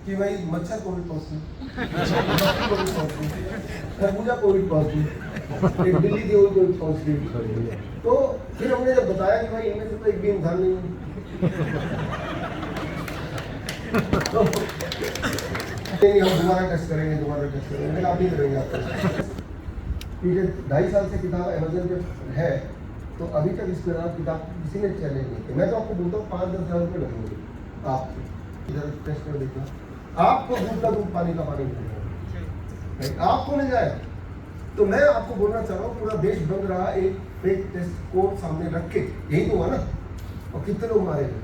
कि भाई मच्छर कोविड पॉजिटिव, खरबूजा कोविड पॉजिटिव, एक दिल्ली की कोविड पॉजिटिव। तो फिर हमने जब बताया कि भाई इनमें से तो एक भी इंसान नहीं है, तो नहीं हम दोबारा टेस्ट करेंगे, लेकिन आप नहीं करेंगे आपको। ठीक है, 2.5 साल से किताब अमेजन पे है, तो अभी तक इस पर किताब किसी ने चैलेंज नहीं किया। मैं तो आपको बोलता हूँ 5-10 हज़ार रुपये लगेंगे, आप इधर टेस्ट कर देखना, आपको दूध का दूध पानी का पानी मिलेगा, आपको मिल जाएगा। तो मैं आपको बोलना चाह रहा हूँ, पूरा देश बन रहा एक फेक टेस्ट कोड सामने रख के, यही तो हुआ ना, और कितने लोग मारे गए,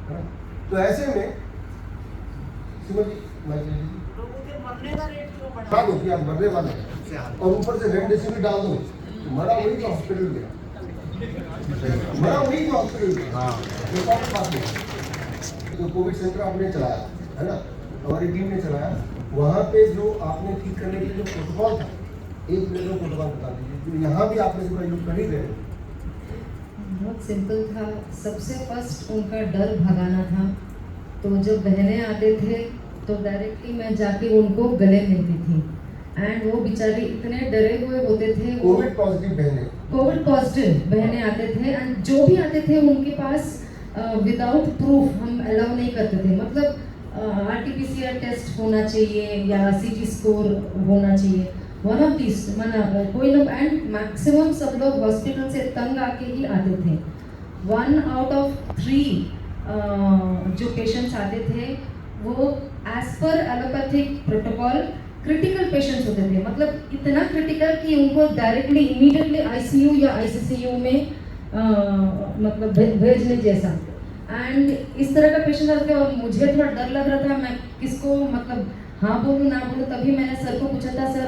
है ना। तो ऐसे में लोगों के मरने का रेट क्यों बढ़ा? दो कि आप मरने वाले हैं, और ऊपर से रेमडेसिविर डाल दो, मरा वही तो हॉस्पिटल गया, मरा वही तो हॉस्पिटल गया। ये कौन बात है? जो कोविड सेंटर आपने चलाया है ना, हमारी टीम ने चलाया, वहाँ पे जो आपने ठीक करने के लिए जो प्रोटोकॉल था, एक मिनट में प्रोटोकॉल बता दीजिए, जो यहाँ भी आपने इसका यूज कर ही रहे हैं। बहुत सिंपल था। सबसे फर्स्ट उनका डर भगाना था। तो जब बहनें आते थे तो डायरेक्टली मैं जाके उनको गले मिलती थी, एंड वो बेचारी इतने डरे हुए होते थे। कोविड पॉजिटिव बहनें आते थे, एंड जो भी आते थे उनके पास विदाउट प्रूफ हम अलाउ नहीं करते थे। मतलब RT-PCR टेस्ट होना चाहिए या CT स्कोर होना चाहिए, वन ऑफ दिस कोई लोग, एंड मैक्सिमम सब लोग हॉस्पिटल से तंग आके ही आते थे। 1 out of 3 जो पेशेंट्स आते थे वो as per allopathic protocol critical patients होते थे। मतलब इतना क्रिटिकल कि उनको डायरेक्टली इमीडिएटली ICU या ICCU में मतलब भेजने जैसा। एंड इस तरह का पेशेंट आते थे, और मुझे थोड़ा डर लग रहा था, मैं किसको मतलब हाँ बोलूँ ना बोलूँ। तभी मैंने सर को पूछा था, sir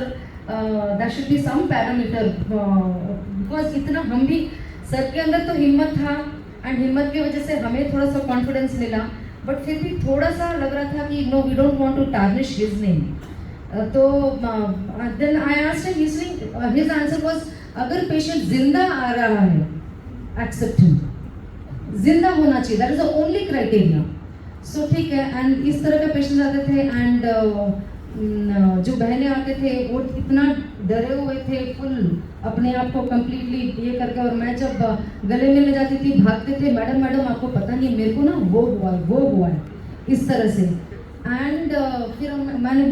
that should be some parameter, because इतना हम भी, सर के अंदर तो हिम्मत था, एंड हिम्मत की वजह से हमें थोड़ा सा कॉन्फिडेंस मिला, बट फिर भी थोड़ा सा लग रहा था कि no, we don't want to tarnish his name. तो then I asked him, his answer was, अगर पेशेंट जिंदा आ रहा है एक्सेप्ट हिम, जिंदा होना चाहिए, that is the only criteria. So ठीक है। एंड इस तरह के पेशेंट आते थे, एंड जो बहनें आते थे वो इतना डरे हुए थे, फुल अपने आप को कंप्लीटली ये करके, और मैं जब गले मिलने जाती थी भागते थे, मैडम आपको पता नहीं मेरे को ना वो हुआ है इस तरह से। एंड फिर मैंने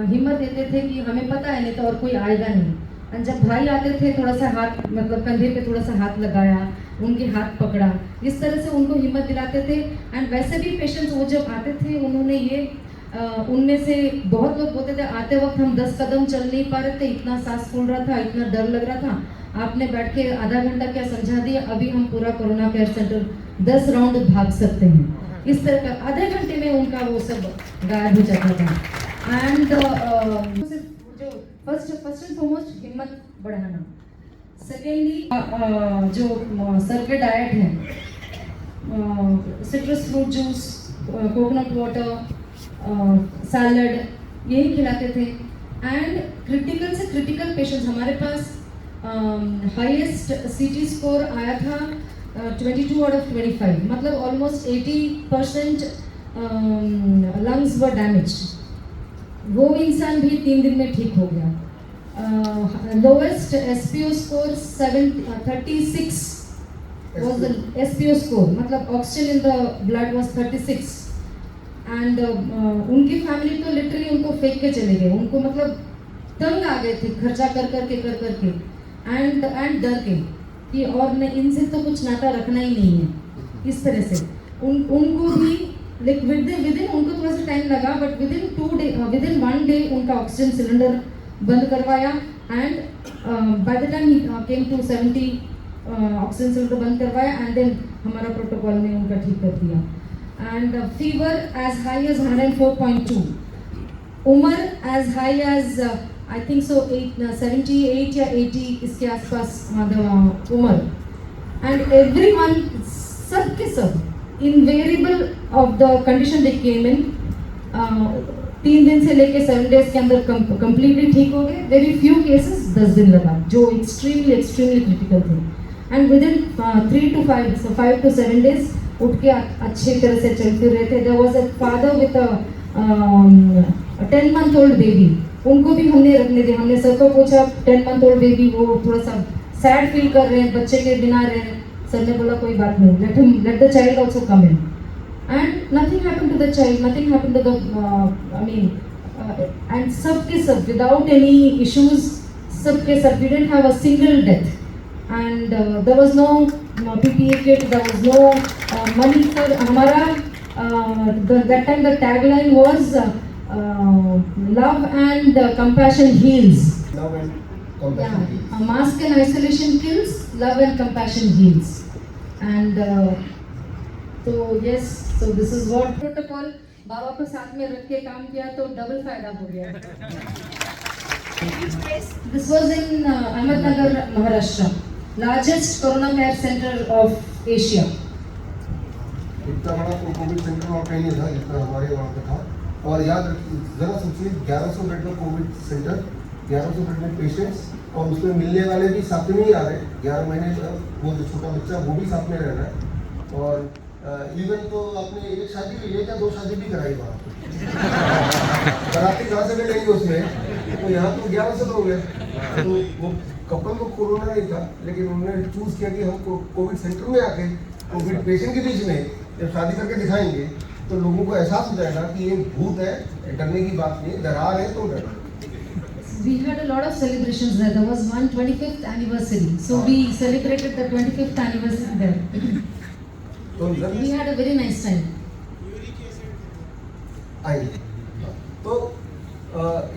हिम्मत देते थे कि हमें पता है, नहीं तो और कोई आएगा नहीं। एंड जब भाई आते थे, थोड़ा सा हाथ मतलब कंधे पे थोड़ा सा हाथ लगाया, उनके हाथ पकड़ा, इस तरह से उनको हिम्मत दिलाते थे। एंड वैसे भी पेशेंट्स वो जब आते थे, उन्होंने ये उनमें से बहुत लोग बोलते थे, आते वक्त हम 10 कदम चल नहीं पा रहे थे, इतना सांस फूल रहा था, इतना डर लग रहा था, आपने बैठ के आधा घंटा क्या समझा दिया, अभी हम पूरा कोरोना केयर सेंटर 10 राउंड भाग सकते हैं। इस तरह का आधे घंटे में उनका वो सब गायब हो जाता था। एंड जो फर्स्ट एंड फॉरमोस्ट हिम्मत बढ़ाना। सेकेंडली जो सर के डाइट है, citrus fruit juice, coconut water, salad, यही खिलाते थे। एंड क्रिटिकल से क्रिटिकल पेशेंट्स हमारे पास हाईएस्ट CT स्कोर आया था 22 out of 25, मतलब ऑलमोस्ट 80% लंग्स वर डैमेज्ड। वो इंसान भी 3 दिन में ठीक हो गया। Lowest SPO score 36 was the SPO score, मतलब oxygen in the blood was 36। And उनकी फैमिली तो लिटरली उनको फेंक के चले गए, उनको मतलब तंग आ गए थे खर्चा कर करके एंड डर के कि और नहीं, इनसे तो कुछ नाता रखना ही नहीं है। इस तरह से उनको भी विद इन उनको थोड़ा सा टाइम लगा, बट विद इन 1 डे उनका ऑक्सीजन सिलेंडर बंद करवाया। And by the time he came to 70 oxygen cylinder बंद करवाया, एंड देन हमारा प्रोटोकॉल ने उनका ठीक कर दिया। And fever as high as 104.2, उम्र as high as I think so 78 या 80 इसके आसपास उम्र। And everyone, सब के सब invariable of the condition they came in, 3 दिन से लेके 7 days के अंदर completely ठीक हो गए। Very few cases 10 दिन लगा, जो extremely critical थे। And within 3 to 5, so 5 to 7 days उठ के अच्छी तरह से चल फिर रहे थे। There was a father with a 10 month old baby, उनको भी हमने रखने दिया। हमने सर को पूछा 10 मंथ ओल्ड बेबी वो थोड़ा सा सैड फील कर रहे हैं, बच्चे के बिना रहे हैं। सर ने बोला कोई बात नहीं, let the child also come in, and nothing happened to the child, nothing happened to the and सबके सब without any issues, सबके सब, we didn't have a single death, and there was no PPE kit, there was no money for हमारा that time the tagline was love and compassion heals. Love and compassion heals. Yeah, mask and isolation kills, love and compassion heals. And so yes, so this is what protocol बाबा को साथ में रख के काम किया तो double फायदा हो गया। This was in Ahmednagar, Maharashtra, largest corona care center of Asia. इतना बड़ा कोई कोविड सेंटर वहाँ कहीं नहीं था जितना हमारे वहाँ पे था। और याद रखिए जरा सोचिए 1100 बेड का कोविड सेंटर, 1100 बेड में पेशेंट्स, और उसमें मिलने वाले भी साथ में ही आ रहे हैं। 11 महीने का वो जो छोटा बच्चा वो भी साथ में रह रहा है। और इवन तो आपने एक शादी भी है क्या, 2 शादी भी कराई वहाँ पे। बराती कहाँ से मिलेंगे उसमें, तो यहाँ तो 1100 लोग हैं। तो वो कपल को कोरोना नहीं था, लेकिन उन्होंने चूज किया कि हम कोविड सेंटर में आके कोविड पेशेंट के बीच में जब शादी करके दिखाएंगे तो लोगों को एहसास हो जाएगा कि ये भूत है, डरने की बात नहीं, डरा है तो डर। We had a lot of celebrations there. There was one 25th anniversary, so we celebrated the 25th anniversary there. तो We had a very nice time. आइए, तो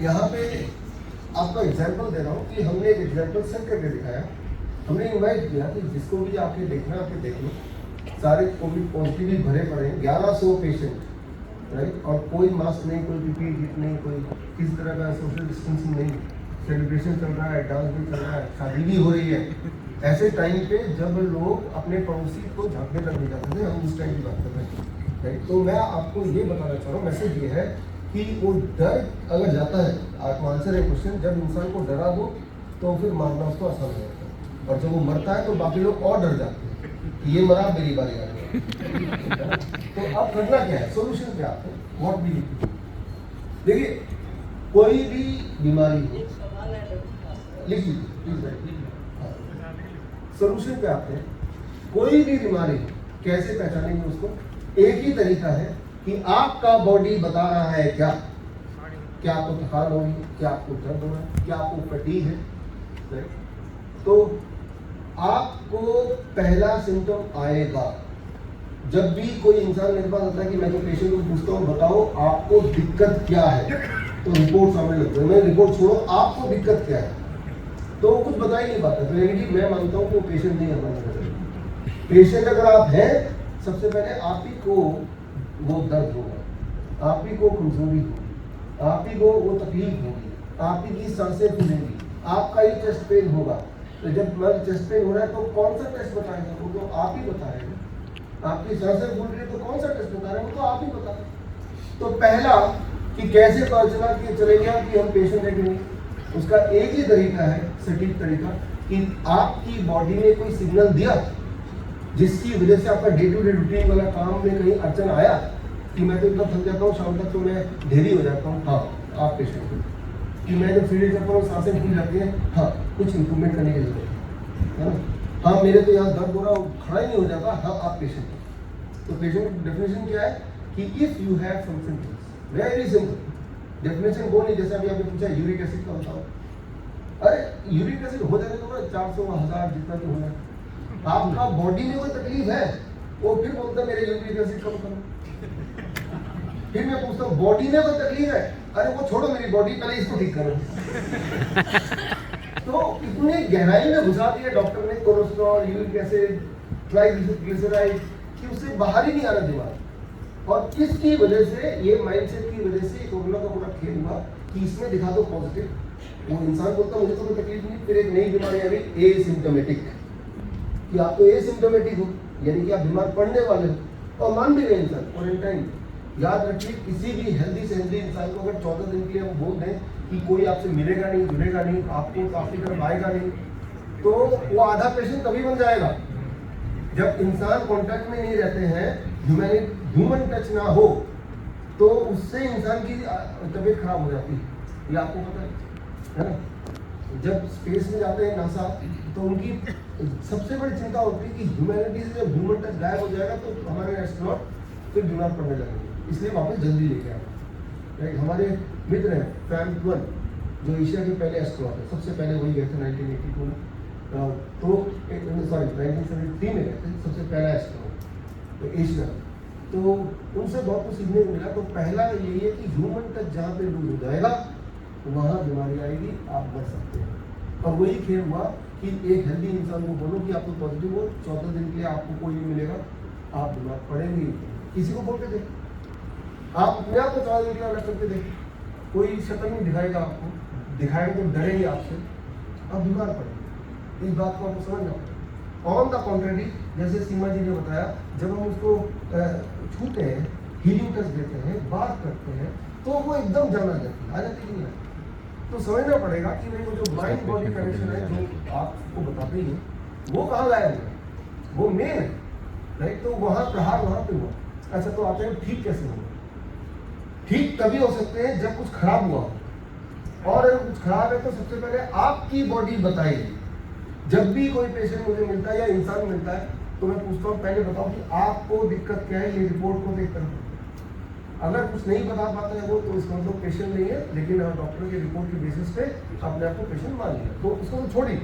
यहाँ पे आपको एग्जाम्पल दे रहा हूँ कि हमने एक एग्जाम्पल सेट करके दिखाया। हमने इन्वाइट किया कि जिसको भी आके देखना आके देख लो। सारे कोविड पॉजिटिव ही भरे पड़े हैं, 1100 पेशेंट, राइट, और कोई मास्क नहीं, कोई पीपीई किट नहीं, कोई किसी तरह का सोशल डिस्टेंसिंग नहीं। सेलिब्रेशन चल रहा है, डांस भी चल रहा है, शादी भी हो रही है। ऐसे टाइम पे जब लोग अपने पड़ोसी को झांकने लग नहीं जाते थे, हम उस टाइम की बात कर रहे हैं, राइट। तो मैं आपको ये बताना चाह रहा हूँ, मैसेज ये है कि वो डर अगर जाता है, आपको आंसर है क्वेश्चन, जब इंसान को डरा दो तो फिर मारना उसको आसान हो जाता है, और जब वो मरता है तो बाकी लोग और डर जाते हैं कि ये मरा, मेरी बारी आ गई। तो अब करना क्या है, सोल्यूशन पे आते हैं, what we need to do. देखिए कोई भी बीमारी हो, लिख लीजिए प्लीज, सोल्यूशन पे आते हैं। कोई भी बीमारी कैसे पहचानेंगे उसको, एक ही तरीका है कि आपका बॉडी बता रहा है क्या आपको थकान हो रही है, क्या आपको दर्द हो रहा है, क्या आपको फटीग है, राइट। तो आपको पहला सिम्टम आएगा जब भी कोई इंसान मेरे पास आता है कि मैं तो पेशेंट को पूछता हूँ बताओ आपको दिक्कत क्या है, तो रिपोर्ट सामने लगता है, मैं रिपोर्ट छोड़ो आपको दिक्कत क्या है, तो वो कुछ बता ही नहीं पाता। तो यानी कि मैं मानता हूँ कि वो पेशेंट नहीं है हमारा। पेशेंट अगर आप हैं, सबसे पहले आप ही को वो दर्द होगा, आप ही को कमजोरी होगी, आप ही को वो तकलीफ होगी, आप ही की सांसें फूलेंगी, आपका ही चेस्ट पेन होगा। तो जब मतलब चेस्ट पेन हो रहा है तो कौन सा टेस्ट बताएगा, वो तो आप ही बताएंगे। आपकी सांसें फूल रही है तो कौन सा टेस्ट बता रहे हैं, वो तो आप ही बताएंगे। तो पहला कि कैसे पता चलेगा कि हम पेशेंट है कि नहीं, उसका एक ही तरीका है, सटीक तरीका, कि आपकी बॉडी ने कोई सिग्नल दिया जिसकी वजह से आपका डे टू डे रूटीन वाला काम में कहीं अड़चन आया कि मैं तो इतना थक जाता हूँ, शाम तक तो मैं ढेरी हो जाता हूँ, हाँ आप पेशेंट हो। कि मैं जब फील्ड करता हूँ सांसें फूल जाती हैं, हाँ कुछ इंप्रूवमेंट करने की जरूरत है ना। हाँ मेरे तो यहाँ दर्द हो रहा, खड़ा ही नहीं हो जाता, हाँ आप पेशेंट हो। तो पेशेंट डेफिनेशन क्या है कि if you have some symptoms, very simple definition वो नहीं जैसे अभी आपने पूछा यूरिक एसिड का बताओ। अरे यूरिक एसिड हो जाने तो 400 1000 जितना भी होना, आपका बॉडी में कोई तकलीफ है, वो फिर बोलता है मेरे यूरिक एसिड कम करो। फिर मैं पूछता हूँ बॉडी में कोई तकलीफ है, अरे वो छोड़ो मेरी बॉडी, पहले इसको ठीक करो। तो इतने गहराई में घुसा दिया डॉक्टर ने कोलेस्ट्रॉल, यूरिक एसिड, ट्राइग्लिसराइड कि उससे बाहर ही नहीं आ रहा दिमाग। और इसकी वजह से, ये माइंडसेट की वजह से कोरोना का पूरा खेल हुआ कि इसमें दिखा दो पॉजिटिव। वो इंसान बोलता मुझे तो कोई तकलीफ नहीं, फिर एक नई बीमारी आ गई एसिम्प्टोमेटिक, कि आप तो एसिम्प्टोमेटिक हो, यानी कि आप बीमार पड़ने वाले हो, और मान भी रहे इंसान क्वारंटाइन। याद रखिए किसी भी हेल्दी से हेल्दी इंसान को अगर 14 दिन के लिए हम बोल दें कि कोई आपसे मिलेगा नहीं, जुड़ेगा नहीं, आपको आपकी तरफ आएगा नहीं, तो वो आधा पेशेंट तभी बन जाएगा जब इंसान कांटेक्ट में नहीं रहते हैं, ह्यूमन टच ना हो, तो उससे इंसान की तबीयत खराब हो जाती है, ये आपको पता है ना। जब स्पेस में जाते हैं नासा, तो उनकी सबसे बड़ी चिंता होती है कि ह्यूमैनिटी से जब ह्यूमन टच गायब हो जाएगा तो हमारे एस्ट्रोनॉट फिर बीमार पड़ने लगेंगे, इसलिए वापस जल्दी लेके आए। हमारे मित्र हैं फैम-1, जो एशिया के पहले एस्ट्रोनॉट है, सबसे पहले वही गए थे 1982 में, तो 1973 में गए थे, सबसे पहला एस्ट्रोनॉट तो एशिया। तो उनसे बहुत कुछ सीखने को मिला। तो पहला यही है कि ह्यूमन टच जहाँ पे लूज हो जाएगा वहाँ बीमारी आएगी, आप मर सकते हैं। और वही खेल हुआ कि एक हेल्दी इंसान को बोलो कि आपको पॉजिटिव हो, 14 दिन के लिए आपको कोई नहीं मिलेगा, आप बीमार पड़ेंगे। किसी को बोल के देख, आप अपने आप को 14 दिन के लिए अलग करके देख, कोई शक्ल नहीं दिखाएगा आपको, दिखाएगा तो डरेंगे आपसे, आप बीमार पड़ेंगे। इस बात को आपको समझना पड़ेगा। ऑन द कॉन्ट्रेरी, जैसे सीमा जी ने बताया, जब हम उसको छूते हैं, हीलिंग टच देते हैं, बात करते हैं, तो वो एकदम जाना जाती है, आ जाती नहीं है। तो समझना पड़ेगा कि नहीं, वो जो माइंड बॉडी कनेक्शन है जो आपको बताते ही है, वो कहाँ गायब है, वो मेन है, राइट। तो वहाँ प्रहार वहाँ पे हुआ। अच्छा, तो आते हैं ठीक कैसे होगा? ठीक तभी हो सकते हैं जब कुछ खराब हुआ हो, और अगर कुछ खराब है तो सबसे पहले आपकी बॉडी बताएगी। जब भी कोई पेशेंट मुझे मिलता है या इंसान मिलता है, तो मैं पूछता हूँ पहले बताओ कि आपको दिक्कत क्या है, ये रिपोर्ट को देखकर। अगर कुछ नहीं बता पाता है वो, तो इसका मतलब पेशेंट नहीं है, लेकिन डॉक्टर के रिपोर्ट के बेसिस पे अपने आप को पेशेंट मान लिया, तो उसको तो छोड़िए,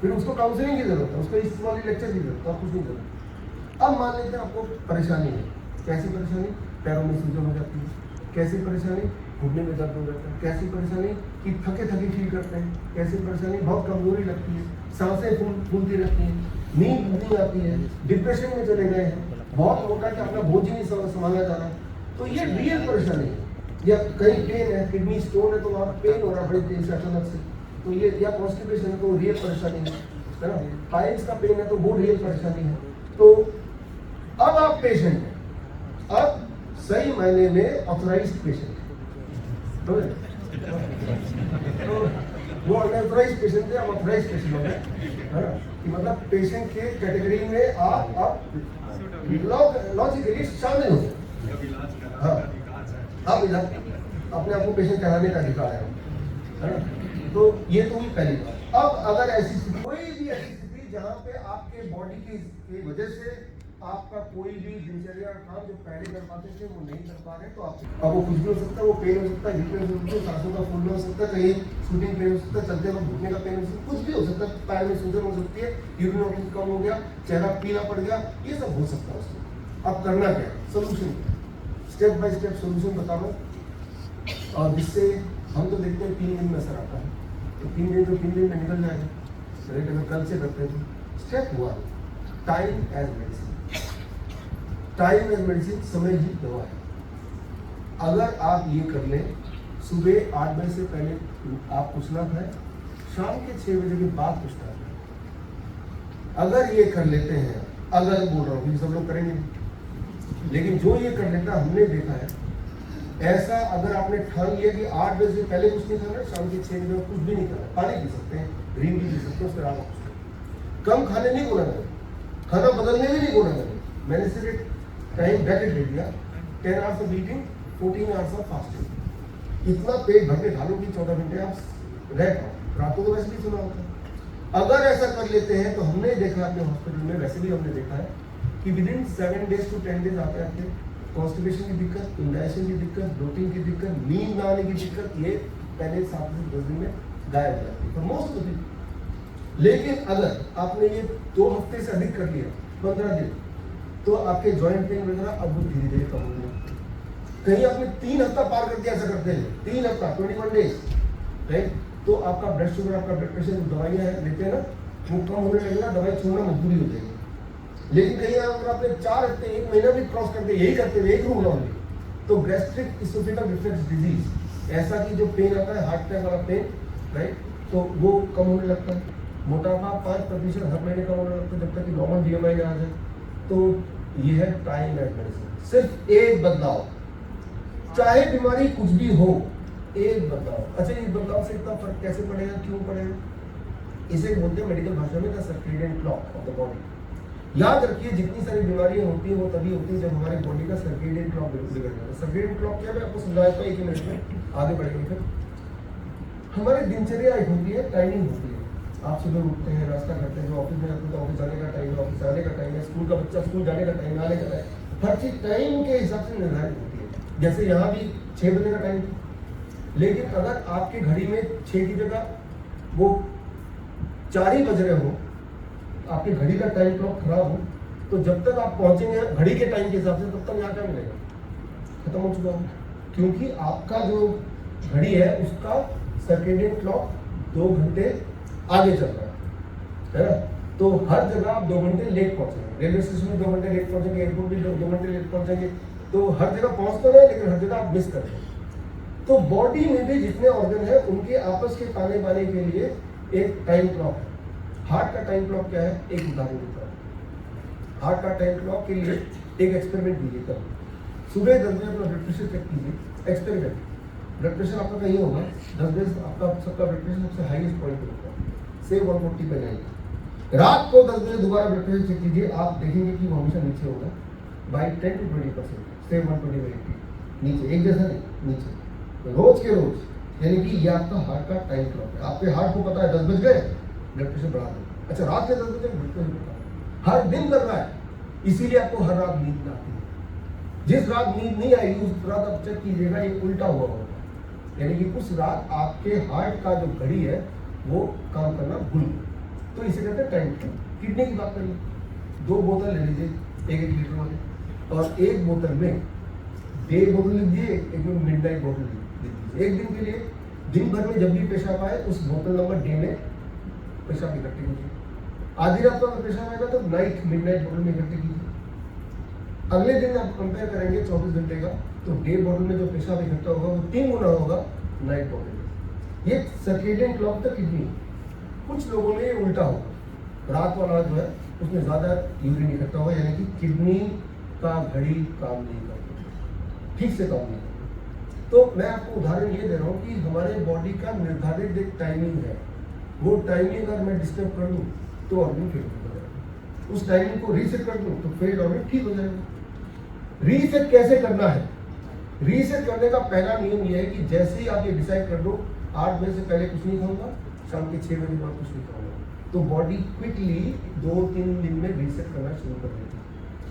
फिर उसको काउंसलिंग की जरूरत है, उसको इस वाली लेक्चर की जरूरत है, और कुछ नहीं जरूरत। अब मान लेते हैं आपको परेशानी है, कैसी परेशानी? पैरों में सूजन हो जाती है, कैसी परेशानी? घुटने में दर्द हो जाता है, कैसी परेशानी? कि थके थके फील करते हैं, कैसी परेशानी? बहुत कमजोरी लगती है, सांसें फूलती रहती हैं, नींद नहीं आती है, डिप्रेशन में चले गए हैं, बहुत मोटा कि अपना बोझ ही नहीं संभाला जा रहा, तो ये रियल परेशानी है। या कहीं पेन है, किडनी स्टोन है, तो वहाँ पेन हो रहा है बड़ी तेज से अचानक से, तो ये, या कॉन्स्टिपेशन है तो रियल परेशानी है ना, पाइल्स का पेन है तो वो रियल परेशानी है। तो अब आप पेशेंट हैं, अब सही मायने में ऑथराइज्ड पेशेंट है, तो वो अनऑथराइज्ड पेशेंट थे, अब ऑथराइज्ड पेशेंट हो गए, है ना, कि मतलब पेशेंट के कैटेगरी में आप अब लॉजिकली शामिल हो। हाँ, आप इधर अपने आप को पेशेंट कराने का अधिकार है ना। तो ये तो हुई पहली बात। अब अगर ऐसी कोई भी ऐसी स्थिति जहाँ पे आपके बॉडी की वजह से आपका कोई भी दिनचर्या का काम जो पहले कर पाते थे वो नहीं कर पा रहे, तो आप, अब वो कुछ भी हो सकता है, वो पेन हो सकता है, हिप पेन हो सकता है, सांसों का फूलना हो सकता है, कहीं शूटिंग पेन हो सकता है, चलते वक्त घुटने का पेन हो सकता है, कुछ भी हो सकता है, पैर में सूजन हो सकती है, यूरिन आउटपुट कम हो गया, चेहरा पीला पड़ गया, ये सब हो सकता है उसको। अब करना क्या? Solution, step by step solution बता रहा हूँ, और जिससे हम तो देखते हैं 3 दिन में असर आता है, तो 3 दिन तो 3 दिन में निकल जाएगा, अगर कल से करते हैं तो। Step 1, time as medicine. Time as medicine, समय ही दवा है। अगर आप ये कर लें, सुबह 8 बजे से पहले आप कुछ ना खाएं, शाम के 6 बजे के बाद कुछ ना खाएं। अगर ये कर लेते हैं, अगर बोल रहा हूँ कि सब लोग करेंगे, लेकिन जो ये कर लेता हमने देखा है ऐसा, अगर आपने ठान लिया कि 8 बजे से पहले कुछ नहीं खाना, शाम के 6 बजे कुछ भी नहीं खाना, पानी पी सकते हैं, ड्रिंक भी पी सकते हैं, उसके अलावा कम खाने नहीं बोला मैंने, खाना बदलने भी नहीं बोला मैंने सिर्फ एक टाइम ब्रैकेट दे दिया, 10 hours of eating, 14 hours of fasting. इतना पेट भर के खा लो कि 14 घंटे आप रह पाओ, रातों को वैसे भी सुना होता है। अगर ऐसा कर लेते हैं तो हमने देखा अपने हॉस्पिटल में, वैसे भी हमने देखा है कि विदिन 7 डेज to 10 डेज आते आते कॉन्स्टिपेशन की दिक्कत, इंडाइजेशन की दिक्कत, ब्लोटिंग की दिक्कत, नींद ना आने की दिक्कत, ये पहले 7 से 10 दिन में गायब हो जाती है for most of the people. लेकिन अगर आपने ये 2 हफ्ते से अधिक कर लिया, 15 दिन, तो आपके जॉइंट पेन वगैरह अब वो धीरे धीरे कम होने लगते हैं। कहीं आपने 3 हफ्ता पार कर दिया, ऐसा करते हैं 3 हफ्ता 21 डेज, राइट, तो आपका ब्लड शुगर, आपका ब्लड प्रेशर, जो दवाइयाँ लेते हैं ना, वो कम होने लगेगा, दवाई छोड़ना मजबूरी हो जाएगी। लेकिन कहीं अगर आपने 4 हफ्ते 1 महीना भी क्रॉस करते यही करते हुए, एक रूल ऑनली, तो गैस्ट्रिक इसोफेगल रिफ्लक्स डिजीज, ऐसा कि जो पेन आता है, हार्ट अटैक वाला पेन, राइट, तो वो कम होने लगता है। मोटापा 5% हर महीने कम होने लगता है, जब तक कि नॉर्मल BMI आ जाए। तो ये है टाइम एंड मेडिसिन। सिर्फ एक बदलाव, चाहे बीमारी कुछ भी हो, एक बदलाव। अच्छा, इस बदलाव से इतना फर्क कैसे पड़ेगा, क्यों पड़ेगा? इसे बोलते हैं मेडिकल भाषा में the circadian clock of the body. याद रखिए जितनी सारी बीमारियां होती है वो तभी होती है जब हमारी बॉडी का सर्केडियन क्लॉक बिगड़ जाता है। सर्केडियन क्लॉक क्या है, मैं आपको समझाया था 1 मिनट में, आगे बढ़ेंगे फिर। हमारी दिनचर्या एक होती है, टाइमिंग होती है। आप सुबह उठते हैं, नाश्ता करते हैं, जो ऑफिस में जाते हैं तो ऑफिस जाने का टाइम है, ऑफिस आने का टाइम है, स्कूल का बच्चा स्कूल जाने का टाइम, आने का टाइम, हर चीज टाइम के हिसाब से निर्धारित होती है। जैसे यहाँ भी 6 बजे का टाइम, लेकिन अगर आपकी घड़ी में 6 की जगह वो 4 ही बज रहे हो, आपकी घड़ी का टाइम क्लॉक खराब हो, तो जब तक आप पहुंचेंगे घड़ी के टाइम के हिसाब से तब तक यहाँ क्या मिलेगा, खत्म हो चुका है। क्योंकि आपका जो घड़ी है उसका सर्केडियन क्लॉक 2 घंटे आगे चल रहा है ना। तो हर जगह आप 2 घंटे लेट पहुंचेंगे, रेलवे स्टेशन में 2 घंटे लेट पहुंचेंगे, एयरपोर्ट भी 2 घंटे लेट पहुंचेंगे, तो हर जगह पहुंच तो रहे लेकिन हर जगह आप मिस कर रहे हैं। तो बॉडी में भी जितने ऑर्गन है उनके आपस के ताने बाने के लिए एक टाइम क्लॉक है। हार्ट का टाइम क्लॉक क्या है, एक उदाहरण देता हूँ। हार्ट का टाइम क्लॉक के लिए एक एक्सपेरिमेंट कीजिए। कल सुबह 10 बजे अपना ब्लड प्रेशर चेक कीजिए, एक्सपेरिमेंट। ब्लड प्रेशर आपका कहीं होगा 10 बजे, आपका सबका ब्लड प्रेशर सबसे हाईएस्ट पॉइंट पे होगा, से 140 पे नहीं। रात को 10 बजे दोबारा ब्लड प्रेशर चेक कीजिए, आप देखेंगे कि वो हमेशा नीचे होगा बाई 10 to 20%, से 120 पे नीचे, एक जैसा नहीं, नीचे रोज के रोज। यानी कि ये आपका हार्ट का टाइम क्लॉक है। आपके हार्ट को पता है 10 बज गए ब्लड प्रेशर बढ़ा दो। अच्छा, रात के 10 बजे ब्लड प्रेशर बढ़ा, हर दिन कर रहा है, इसीलिए आपको हर रात नींद आती है। जिस रात नींद नहीं आएगी उस रात आप चेक कीजिएगा ये उल्टा हुआ होगा, यानी कि उस रात आपके हार्ट का जो घड़ी है वो काम करना भूल गई। तो इसे कहते हैं टाइम क्लॉक। किडनी की बात करिए, 2 बोतल ले लीजिए 1-1 लीटर वाले, और एक बोतल में डे बोतल लीजिए, एक में मिडनाइट बोतल लीजिए। एक दिन के लिए, दिन भर में जब भी पेशाब आए उस बोतल नंबर डे में पेशाब इकट्ठे कीजिए। आधी रात को अगर पेशाब आएगा तो नाइट मिडनाइट बोतल में इकट्ठे कीजिए। अगले दिन आप कंपेयर करेंगे 24 घंटे का, तो डे बोतल में जो पेशाब इकट्ठा होगा वो 3 गुना होगा नाइट बोतल में। ये सर्केडियन क्लॉक तक किडनी। कुछ लोगों में ये उल्टा होगा, रात वाला जो है उसमें ज़्यादा यूरिन इकट्ठा होगा, यानी कि किडनी का घड़ी काम नहीं करती, ठीक से काम नहीं करती। तो मैं आपको उदाहरण ये दे रहा हूँ कि हमारे बॉडी का निर्धारित एक टाइमिंग है, वो टाइमिंग अगर मैं डिस्टर्ब कर दूँ तो ऑर्गन फेल हो जाएगा, उस टाइमिंग को रीसेट कर दूँ तो फेल ऑर्गन ठीक हो जाएगा। रीसेट कैसे करना है? रीसेट करने का पहला नियम यह है कि जैसे ही आप ये डिसाइड कर दो 8 बजे से पहले कुछ नहीं खाऊंगा, शाम के 6 बजे बाद कुछ नहीं खाऊंगा, तो बॉडी क्विकली 2-3 दिन में रीसेट करना शुरू कर देती है।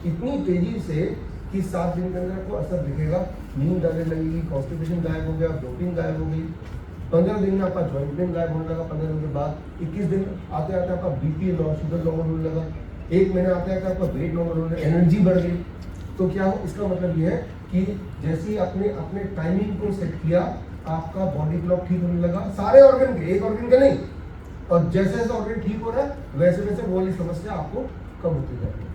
इतनी तेजी से कि 7 दिन के अंदर आपको असर दिखेगा, नींद आने लगेगी, कॉन्स्टिपेशन गायब हो गया, ब्लोटिंग गायब हो गई। 15 दिन में आपका जॉइंट पेन गायब होने लगा, 15 दिन के बाद 21 दिन आते आते आपका बीपी और शुगर नॉर्मल होने लगा, 1 महीने आते आते आपका वेट नॉर्मल होने लगा, एनर्जी बढ़ गई। तो क्या हो, इसका मतलब ये है कि जैसे ही आपने अपने टाइमिंग को सेट किया, आपका बॉडी क्लॉक ठीक होने लगा, सारे ऑर्गन के, एक ऑर्गन का नहीं। और जैसे जैसे ऑर्गन ठीक हो रहा है वैसे वैसे वो वाली समस्या आपको कम होती जाएगी।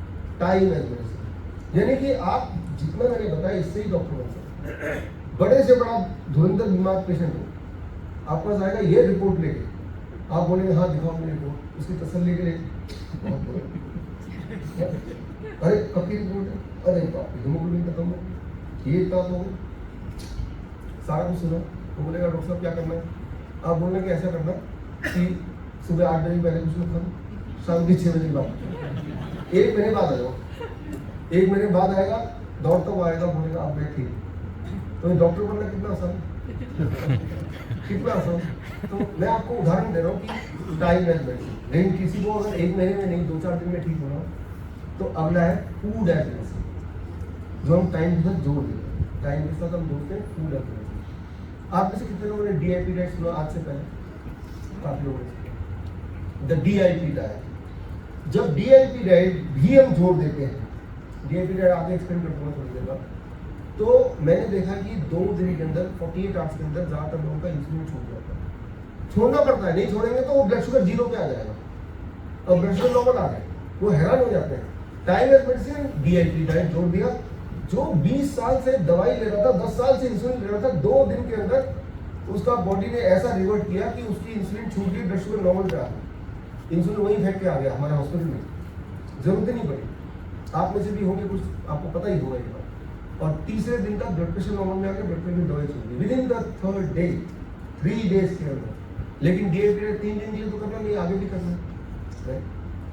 टाइम है वैसे, यानी कि आप जितना मैंने बताया इससे ही डॉक्टर बन सकते हैं। बड़े से बड़ा धुरंधर बीमार पेशेंट हो, आपके पास आएगा ये रिपोर्ट लेके, आप बोलेंगे हाँ दिखाओ मेरी रिपोर्ट, उसकी तसल्ली के लिए अरे कब की रिपोर्ट है, अरे हीमोग्लोबिन खत्म हो, ये इतना तो सारा कुछ सुना। तो बोलेगा डॉक्टर साहब क्या करना है? आप बोलने कि ऐसा करना कि सुबह 8 बजे पहले कुछ लोग खाओ, शाम के 6 बजे के बाद। 1 महीने बाद आ जाओ, 1 महीने बाद आएगा, दौड़ता हुआ आएगा, बोलेगा आप बैठिए। तो डॉक्टर बनना कितना आसान, कितना आसान। तो मैं आपको उदाहरण दे रहा हूँ कि टाइम एज मेडिसिन। लेकिन किसी को अगर 1 महीने में नहीं 2-4 दिन में ठीक होना, तो अगला है फूड एज मेडिसिन, जो हम टाइम के साथ जोड़ देते हैं। टाइम के साथ हम जोड़ते हैं फूड एज मेडिसिन। आप में से कितने लोगों ने DIP डाइट सुना आज से पहले? काफी लोगों ने। द DIP डाइट, जब DIP डाइट भी हम जोड़ देते हैं, DIP डाइट आगे एक्सप्लेन करता हूँ थोड़ी देर बाद, तो मैंने देखा कि 2 दिन के अंदर 48 आवर्स के अंदर ज़्यादातर लोगों का इंसुलिन छूट जाता है। छोड़ना पड़ता है, नहीं छोड़ेंगे तो ब्लड शुगर 0 पे आ जाएगा और ब्लड शुगर नॉर्मल आ जाए, वो हैरान हो जाते हैं। Time as medicine, DIP diet जोड़ दिया। जो 20 साल से दवाई ले रहा था, 10 साल से इंसुलिन ले रहा था, 2 दिन के अंदर उसका बॉडी ने ऐसा रिवर्ट किया कि उसकी इंसुलिन छूट गई, ब्लड शुगर नॉर्मल पे आ गया, इंसुलिन वहीं फेंक के आ गया हमारे हॉस्पिटल में, जरूरत ही नहीं पड़ी। आप में से भी होंगे कुछ, आपको पता ही होगा ये बात। और तीसरे दिन तक ब्लड प्रेशर नॉर्मल में आ गया, ब्लड प्रेशर की दवाई छूट गई with in the 3rd day, 3 days के अंदर। लेकिन DIP 3 दिन के लिए तो करना नहीं, आगे भी करना है।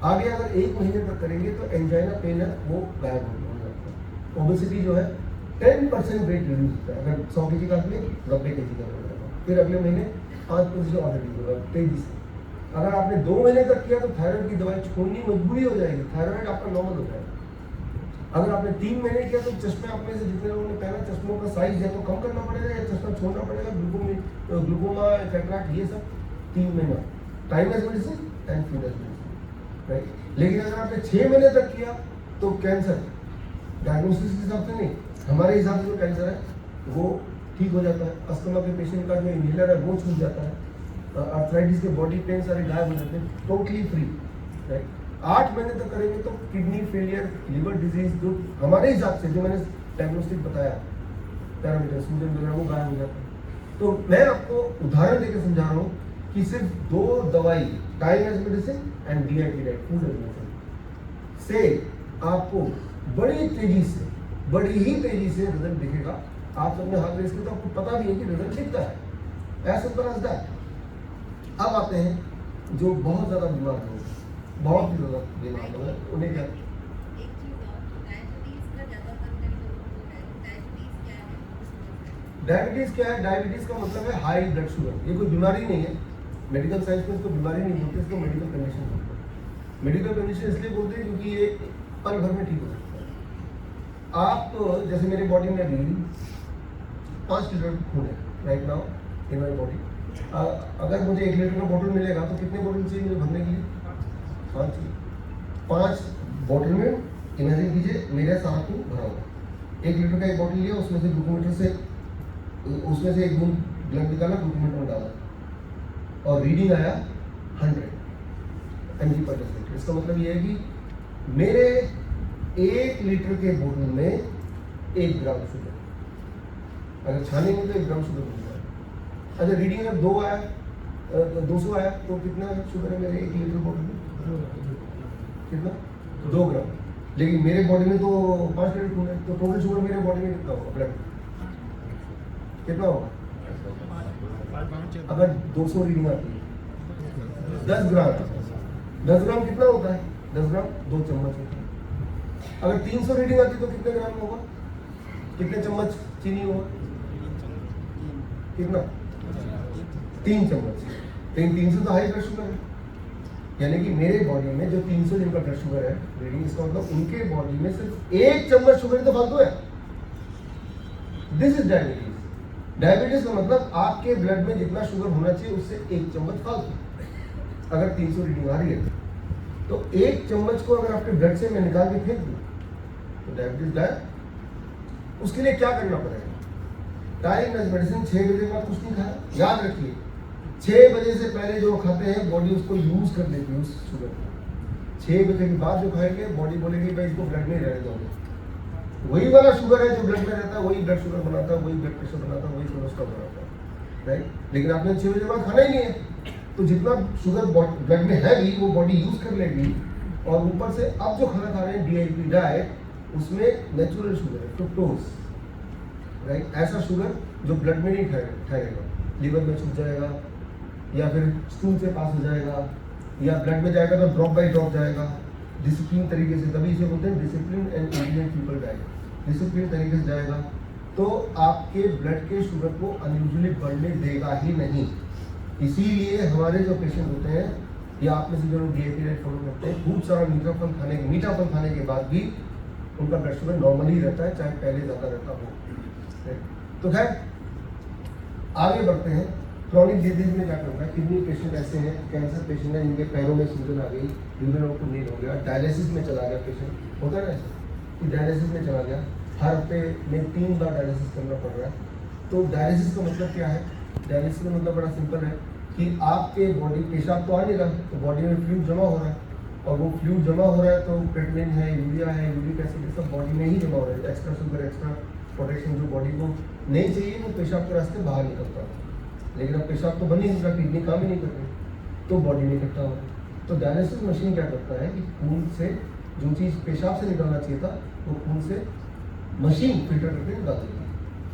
आगे अगर 1 महीने तक करेंगे तो एंजाइना पेन है वो गायब हो जाता है। ओबेसिटी जो है 10% वेट रिड्यूस होता है। अगर 100 kg का आदमी 90 kg का हो जाएगा, फिर अगले महीने 5% और रिड्यूस होगा तेजी से। अगर आपने 2 महीने तक किया तो थायराइड की दवाई छोड़नी मजबूरी हो जाएगी, थायराइड आपका नॉर्मल हो जाएगा। अगर आपने 3 महीने किया तो चश्मे आप में से जितने लोगों ने पहना चश्मों का साइज है तो कम करना पड़ेगा या चश्मा छोड़ना पड़ेगा। ग्लूकोमा कैटरैक्ट ये सब 3 महीना time as medicine and food as medicine, right. लेकिन अगर आपने 6 महीने तक किया तो कैंसर डायग्नोसिस के हिसाब से नहीं, हमारे हिसाब से जो कैंसर है वो ठीक हो जाता है। अस्थमा के पेशेंट का जो इनहेलर है वो छूट जाता है। आर्थराइटिस के बॉडी पेन सारे गायब हो जाते हैं, टोटली फ्री, राइट। 8 महीने तक करेंगे तो किडनी फेलियर, लिवर डिजीज जो हमारे हिसाब से जो मैंने डायग्नोस्टिक बताया पैरामीटर सूजन वगैरह वो गायब हो जाता है। तो मैं आपको उदाहरण देकर समझा रहा हूँ कि सिर्फ 2 दवाई time as medicine and DIT diet food as medicine से आपको बड़ी ही तेजी से रिजल्ट दिखेगा। आप सबने हाथ रेस किया तो आपको पता भी है कि रिजल्ट दिखता है। ऐसा तरह से अब आते हैं जो बहुत ज़्यादा बीमार लोग, बहुत ही ज़्यादा बीमार लोग हैं, उन्हें क्या डायबिटीज़ क्या है? डायबिटीज़ का मतलब है हाई ब्लड शुगर। ये कोई बीमारी नहीं है, मेडिकल साइंस में इसको बीमारी नहीं बोलते, इसको मेडिकल कंडीशन बोलते हैं। मेडिकल कंडीशन इसलिए बोलते हैं क्योंकि ये पल भर में ठीक हो सकता है। आप जैसे मेरे बॉडी में भी 5 लीटर खून है right now in my body. अगर मुझे 1 लीटर का बोतल मिलेगा तो कितने बोतल चाहिए मुझे भरने के लिए? 5 चाहिए। 5 बोतल में इमेजिन कीजिए मेरा सारा खून भरा होगा। 1 लीटर का एक बोतल लिया, उसमें से ग्लूकोमीटर से एक बूंद ब्लड निकाला, ग्लूकोमीटर में डाला और रीडिंग आया 100 mg पर डेसिलीटर। इसका मतलब ये है कि मेरे 1 लीटर के बोतल में 1 ग्राम शुगर, अगर छानेंगे तो 1 ग्राम शुगर मिल जाएगा। अच्छा, रीडिंग अगर 2 आया 200 आया तो कितना शुगर है मेरे 1 लीटर बोतल में? कितना? 2 ग्राम। लेकिन मेरे बॉडी में तो 5 लीटर खून है, तो टोटल शुगर मेरे बॉडी में कितना होगा? ब्लड कितना होगा? अगर 200 रीडिंग आती है 10 ग्राम कितना होता है? 10 ग्राम 2 चम्मच होता है। अगर 300 रीडिंग आती तो कितने ग्राम होगा? कितने चम्मच चीनी होगा? कितना? 3 चम्मच। लेकिन 300 तो हाई ब्लड शुगर है, यानी कि मेरे बॉडी में जो 300 जिनका ब्लड शुगर है रीडिंग, इसका मतलब उनके बॉडी में सिर्फ 1 चम्मच शुगर तो फालतू है। This is diabetes. डायबिटीज का मतलब आपके ब्लड में जितना शुगर होना चाहिए उससे 1 चम्मच फालतू। अगर 300 रीडिंग आ रही है तो 1 चम्मच को अगर आपके ब्लड से मैं निकाल के फेंक दूं तो डायबिटीज गायब। उसके लिए क्या करना पड़ेगा? Time as medicine. 6 बजे के बाद कुछ नहीं खाया, याद रखिए 6 बजे से पहले जो खाते हैं बॉडी उसको यूज कर लेती है उस शुगर को। 6 बजे के बाद जो खाएंगे बॉडी बोलेगी भाई इसको ब्लड में रहने दोगे। वही वाला शुगर है जो ब्लड में रहता है, वही ब्लड शुगर बनाता है, वही ब्लड प्रेशर बनाता है, वही कोलेस्ट्रॉल बनाता है, राइट। लेकिन आपने 6 बजे के बाद खाना ही नहीं है तो जितना शुगर ब्लड में है भी वो बॉडी यूज कर लेगी। और ऊपर से अब जो खाना खा रहे हैं DIT डाइट, उसमें नेचुरल शुगर है, फ्रुक्टोज, राइट। ऐसा शुगर जो ब्लड में नहीं ठहरेगा, लीवर में छूट जाएगा या फिर स्टूल से पास हो जाएगा या ब्लड में जाएगा तो ड्रॉप बाई ड्रॉप जाएगा डिसिप्लिन तरीके से। तभी इसे बोलते हैं discipline and intelligent people diet. Discipline तरीके से जाएगा तो आपके ब्लड के शुगर को अनयूजुअली बढ़ने देगा ही नहीं। इसीलिए हमारे जो पेशेंट होते हैं या आप में से जो लोग DIT डाइट फॉलो करते हैं, खूब सारा मीठा फल खाने के बाद भी उनका ब्लड शुगर नॉर्मली रहता है, चाहे पहले ज़्यादा रहता हो। तो खैर आगे बढ़ते हैं। क्रॉनिक डिजीज में क्या करना है? किडनी पेशेंट ऐसे हैं, कैंसर पेशेंट है जिनके पैरों में सूजन आ गई, यूरिन आउटपुट नील हो गया, डायलिसिस में चला गया पेशेंट, होता है ना ऐसा कि डायलिसिस में चला गया, हर हफ्ते में 3 बार डायलिसिस करना पड़ रहा है। तो डायलिसिस का मतलब क्या है? डायलिसिस का मतलब बड़ा सिंपल है कि आपके बॉडी पेशाब तो आ नहीं रहा, तो बॉडी में फ्लूइड जमा हो रहा है और वो फ्लूइड जमा हो रहा है तो क्रेटिनिन है, यूरिया है, यूरिक एसिड सब बॉडी में ही जमा हो रहा है। एक्स्ट्रा शुगर, एक्स्ट्रा पोटेशियम जो बॉडी को नहीं चाहिए वो पेशाब के रास्ते बाहर निकलता है। लेकिन अब पेशाब तो बन ही नहीं रहा, किडनी काम ही नहीं कर रही तो बॉडी में इकट्ठा हो रहा है। तो डायलिसिस मशीन क्या करता है कि खून से जो चीज़ पेशाब से निकलना चाहिए था वो खून से मशीन फिल्टर करके निकाल देती है।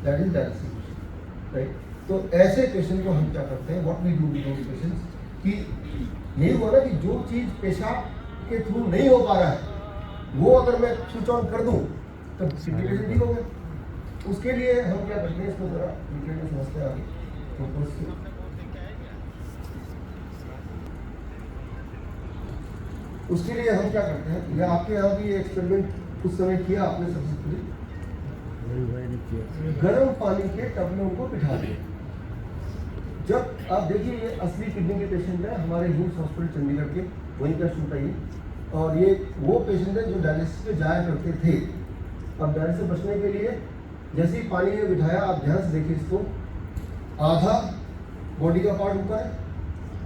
That is dialysis machine, right. तो ऐसे पेशेंट को हम क्या करते हैं, what we do with those patients, कि यही हुआ ना कि जो चीज़ पेशाब के थ्रू नहीं हो पा रहा है, वो अगर मैं स्विच ऑन कर दूं तो सिचुएशन ठीक हो गया। उसके लिए हम क्या करते हैं, इसको जरा डिटेल में समझते हैं आगे। उसके लिए हम क्या करते हैं, या आपके यहाँ भी एक्सपेरिमेंट उस समय किया आपने सक्सेसफुली, गर्म पानी के टब में उनको बिठा दिया। जब आप देखिए ये असली किडनी के पेशेंट है, हमारे ह्यूज हॉस्पिटल चंडीगढ़ के, वहीं का शूट है ये, और ये वो पेशेंट है जो डायलिसिस पे जाया करते थे। अब डायलिसिस से बचने के लिए जैसे ही पानी में बिठाया, आप ध्यान से देखिए इसको, आधा बॉडी का पार्ट ऊपर है।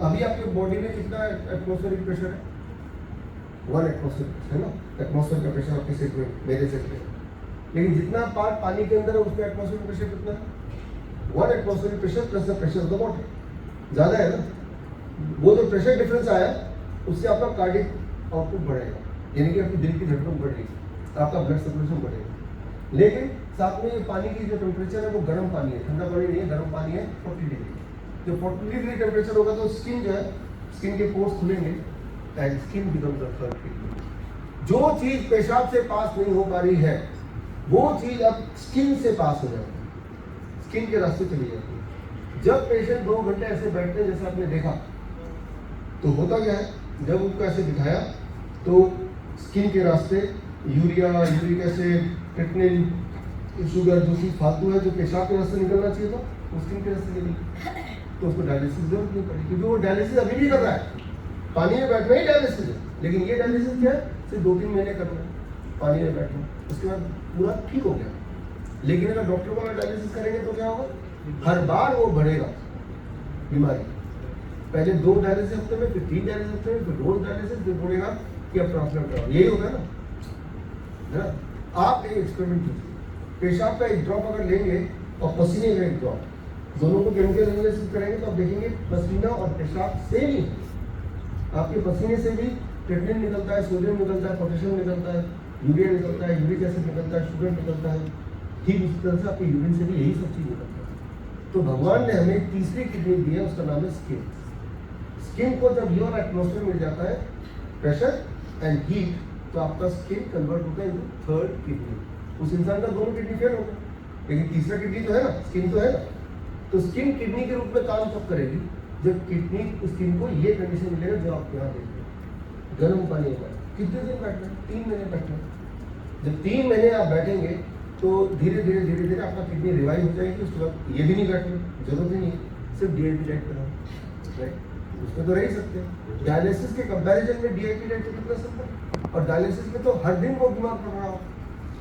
अभी आपके बॉडी में कितना एटमॉस्फेरिक प्रेशर है? 1 एटमॉस्फेयर है ना, एटमॉस्फेयर का प्रेशर आपके सेट में, मेरे सेट में। लेकिन जितना पार्ट पानी के अंदर है उसमें एटमॉस्फेरिक प्रेशर कितना है? 1 atmospheric pressure plus the pressure of the water, ज़्यादा है ना। वो जो प्रेशर डिफरेंस आया उससे आपका कार्डिक आउटपुट बढ़ेगा, यानी कि आपकी दिल की धड़कन बढ़ेगी, आपका ब्लड सर्कुलेशन बढ़ेगा। लेकिन साथ में ये पानी की जो टेम्परेचर है वो गर्म पानी है, ठंडा पानी नहीं है, गर्म पानी है 40 डिग्री। जब 40 डिग्री टेम्परेचर होगा तो स्किन जो है, स्किन के पोर्स खुलेंगे and skin becomes the third kidney. जो चीज पेशाब से पास नहीं हो पा रही है वो चीज अब स्किन से पास हो जाती है, स्किन के रास्ते चली जाती है। जब पेशेंट 2 घंटे ऐसे बैठते हैं जैसे आपने देखा, तो होता क्या है, जब उनको ऐसे दिखाया तो स्किन के रास्ते urea, uric acid, creatinine, sugar, जो चीज फालतू है जो पेशाब के रास्ते निकलना चाहिए था वो स्किन के रास्ते निकली, तो उसको डायलिसिस की जरूरत नहीं पड़ी, क्योंकि वो डायलिसिस अभी भी कर रहा है। पानी में बैठना ही डायलिसिस है, लेकिन ये डायलिसिस क्या है, सिर्फ 2-3 महीने करना है पानी में बैठना, उसके बाद पूरा ठीक हो गया। लेकिन अगर डॉक्टर को डायलिसिस करेंगे तो क्या होगा, हर बार वो बढ़ेगा बीमारी। पहले 2 डायलिसिस हफ्ते में, फिर 3 डायलिसिस हफ्ते में, फिर रोज डायलिसिस, फिर बोलेगा कि अब ट्रांसप्लांट कराओ। यही होगा ना, है ना। आप एक एक्सपेरिमेंट कीजिए, पेशाब का एक ड्रॉप अगर लेंगे और पसीने का एक ड्रॉप, दोनों को केमिकल एनालिसिस करेंगे तो आप देखेंगे पसीना और पेशाब सेम ही। आपके पसीने से भी क्रिएटिनिन निकलता है, सोडियम निकलता है, पोटेशियम निकलता है, यूरिया निकलता है, यूरिक एसिड निकलता है, शुगर निकलता है। ठीक उसी तरह से आपके यूरिन से भी यही सब चीज निकलता है। तो भगवान ने हमें एक तीसरी किडनी दी है, उसका नाम है स्किन। स्किन को जब योर एटमॉस्फेयर मिल जाता है, प्रेशर एंड हीट, तो आपका स्किन कन्वर्ट होता है इनटू थर्ड किडनी। उस इंसान का 2 किडनी फेल होगा, लेकिन तीसरा किडनी तो है ना, स्किन तो है ना। तो स्किन किडनी के रूप में काम कब करेगी, जब किडनी स्किन को ये कंडीशन मिलेगा जो आप यहाँ देख रहे हैं, गर्म पानी होगा। कितने दिन बैठना है? 3 महीने बैठना है। जब 3 महीने आप बैठेंगे तो धीरे धीरे आपका किडनी रिवाइव हो जाएगी। उसके बाद ये भी नहीं बैठना, जरूरत ही नहीं है, सिर्फ डीआईपी डाइट कराओ, राइट, उसमें तो रह ही सकते हैं। डायलिसिस के कंपैरिजन में डीआईपी डाइट तो कितना सस्ता है, और डायलिसिस में तो हर दिन वो बीमार पड़ रहा हो,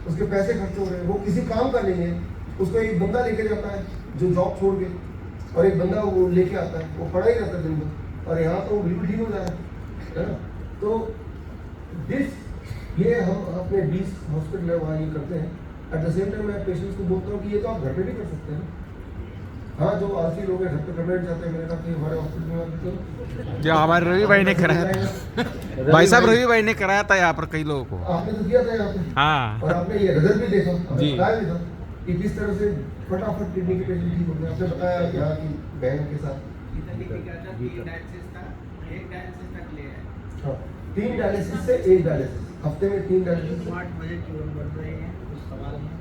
उसके पैसे खर्च हो रहे हैं, वो किसी काम का नहीं है। उसको एक बंदा लेके जाता है जो जॉब छोड़ के, और एक बंदा वो लेके आता है, वो पड़ा ही रहता है दिन भर, और यहाँ तो वो बिल्कुल ठीक हो जा रहा है ना। तो ये हम अपने 20 हॉस्पिटल है वहाँ ये करते हैं। एट द सेम टाइम मैं पेशेंट्स को बोलता हूँ कि ये तो आप घर पे भी कर सकते हैं। हाँ, जो आलसी लोग हैं घर पे करना चाहते हैं, मैंने कहा कि हमारे हॉस्पिटल में आके जो हमारे रवि भाई ने कराया था, भाई साहब रवि भाई ने कराया था यहाँ पर कई लोगों को। आपने तो किया था यहाँ पे, हाँ, और आपने ये रिजल्ट भी देखा, जी, बताया भी था कि किस तरह से फटाफट किडनी के पेशेंट ठीक हो गए। आपने बताया यहाँ की बहन के साथ। हाँ, 3 डायलिसिस से 1 डायलिसिस, हफ्ते में 3 डायलिसिस। स्मार्ट बजट जीवन बढ़ रहे हैं, कुछ सवाल है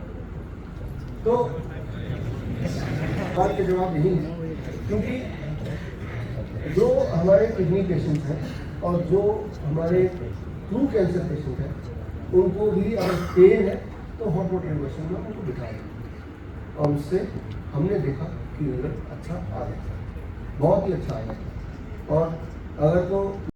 तो बात के जवाब यही है, क्योंकि जो हमारे किडनी पेशेंट हैं और जो हमारे ट्रू कैंसर पेशेंट हैं, उनको भी अगर पेन है तो हॉट वाटर इन्वेशन में उनको बिठा दें, और उससे हमने देखा कि रिजल्ट अच्छा आ गया, बहुत ही अच्छा आया। और अगर तो